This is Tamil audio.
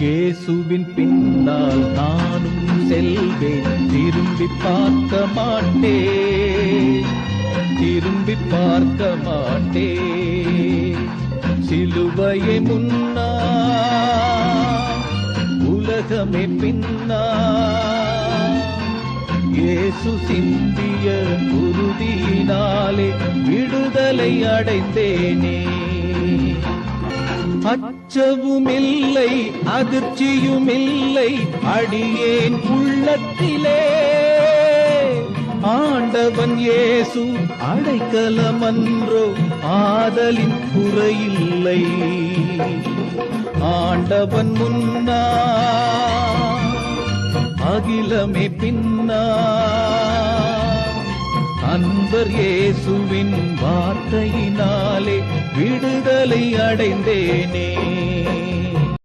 இயேசுவின் பின்னால் நானும் செல்வேன், திரும்பி பார்க்க மாட்டேன், திரும்பி பார்க்க மாட்டேன். சிலுவையை முன்னா, உலகமே பின்னா, இயேசு சிந்திய குருதியினாலே விடுதலை அடைந்தேனே. அச்சமுமில்லை, அதிர்ச்சியுமில்லை அடியேன் உள்ளத்திலே. ஆண்டவன் இயேசு அடைக்கலமன்றோ, ஆதலின் குறையில்லை. ஆண்டவன் முன்னா, அகிலமே பின்னா. அன்பர் இயேசுவின் வார்த்தையினாலே விடுதலை அடைந்தேனே.